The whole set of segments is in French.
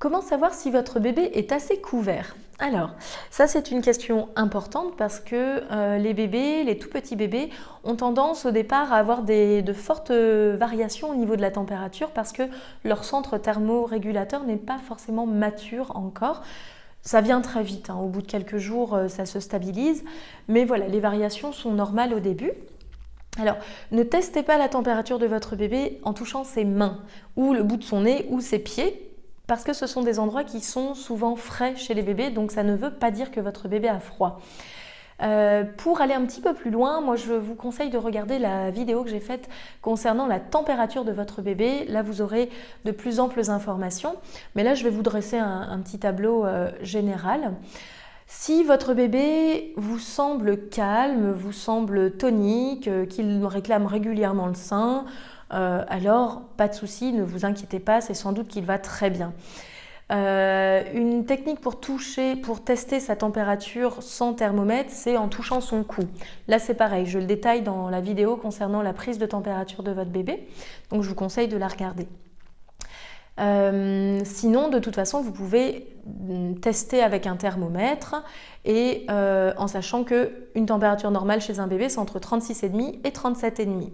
Comment savoir si votre bébé est assez couvert? Alors, ça c'est une question importante parce que les bébés, les tout petits bébés, ont tendance au départ à avoir de fortes variations au niveau de la température parce que leur centre thermorégulateur n'est pas forcément mature encore. Ça vient très vite, hein. Au bout de quelques jours, ça se stabilise. Mais voilà, les variations sont normales au début. Alors, ne testez pas la température de votre bébé en touchant ses mains, ou le bout de son nez, ou ses pieds, parce que ce sont des endroits qui sont souvent frais chez les bébés, donc ça ne veut pas dire que votre bébé a froid. Pour aller un petit peu plus loin, moi je vous conseille de regarder la vidéo que j'ai faite concernant la température de votre bébé. Là, vous aurez de plus amples informations, mais là je vais vous dresser un petit tableau général. Si votre bébé vous semble calme, vous semble tonique, qu'il réclame régulièrement le sein, alors pas de souci, ne vous inquiétez pas, c'est sans doute qu'il va très bien. Une technique pour tester sa température sans thermomètre, c'est en touchant son cou. Là c'est pareil, je le détaille dans la vidéo concernant la prise de température de votre bébé, donc je vous conseille de la regarder. Sinon, de toute façon, vous pouvez tester avec un thermomètre et en sachant qu'une température normale chez un bébé, c'est entre 36,5 et 37,5.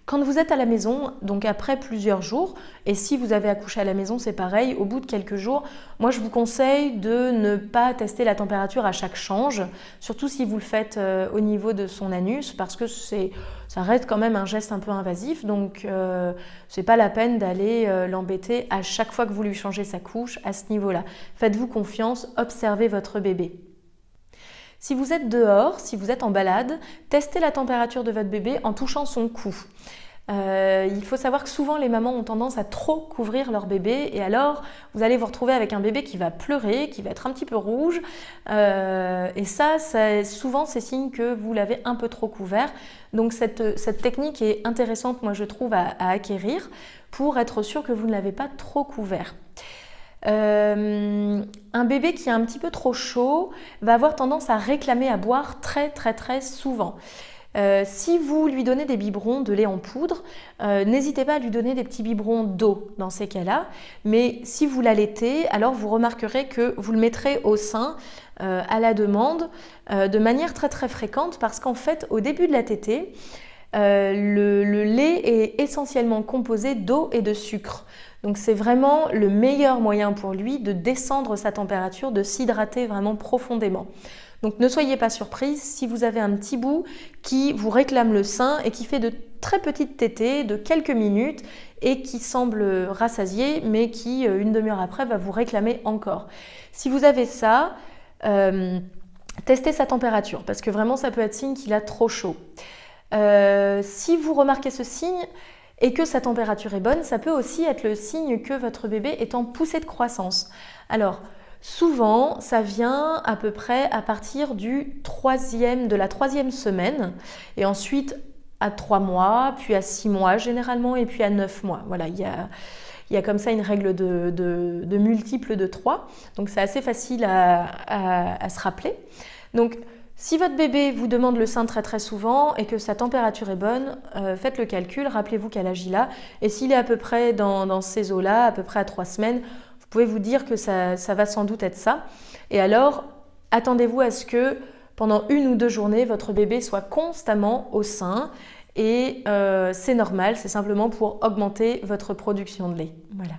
Quand vous êtes à la maison, donc après plusieurs jours, et si vous avez accouché à la maison, c'est pareil, au bout de quelques jours, moi je vous conseille de ne pas tester la température à chaque change, surtout si vous le faites au niveau de son anus, parce que ça reste quand même un geste un peu invasif, donc c'est pas la peine d'aller l'embêter à chaque fois que vous lui changez sa couche à ce niveau-là. Faites-vous confiance, observez votre bébé. Si vous êtes dehors, si vous êtes en balade, testez la température de votre bébé en touchant son cou. Il faut savoir que souvent les mamans ont tendance à trop couvrir leur bébé et alors vous allez vous retrouver avec un bébé qui va pleurer, qui va être un petit peu rouge et ça souvent c'est signe que vous l'avez un peu trop couvert. Donc cette technique est intéressante, moi je trouve, à acquérir pour être sûr que vous ne l'avez pas trop couvert. Un bébé qui est un petit peu trop chaud va avoir tendance à réclamer à boire très très très souvent. Si vous lui donnez des biberons de lait en poudre, n'hésitez pas à lui donner des petits biberons d'eau dans ces cas-là. Mais si vous l'allaitez, alors vous remarquerez que vous le mettrez au sein à la demande de manière très très fréquente parce qu'en fait au début de la tétée, le lait est essentiellement composé d'eau et de sucre. Donc c'est vraiment le meilleur moyen pour lui de descendre sa température, de s'hydrater vraiment profondément. Donc ne soyez pas surprise si vous avez un petit bout qui vous réclame le sein et qui fait de très petites tétées de quelques minutes et qui semble rassasié mais qui une demi-heure après va vous réclamer encore. Si vous avez ça, testez sa température parce que vraiment ça peut être signe qu'il a trop chaud. Si vous remarquez ce signe et que sa température est bonne, ça peut aussi être le signe que votre bébé est en poussée de croissance. Alors, souvent, ça vient à peu près à partir de la troisième semaine et ensuite à 3 mois, puis à 6 mois généralement et puis à 9 mois. Voilà, il y a comme ça une règle de multiples de 3, donc c'est assez facile à se rappeler. Donc, si votre bébé vous demande le sein très très souvent et que sa température est bonne, faites le calcul, rappelez-vous quel âge il a. Et s'il est à peu près dans ces eaux-là, à peu près à 3 semaines, vous pouvez vous dire que ça va sans doute être ça. Et alors, attendez-vous à ce que pendant 1 ou 2 journées, votre bébé soit constamment au sein. Et c'est normal, c'est simplement pour augmenter votre production de lait. Voilà.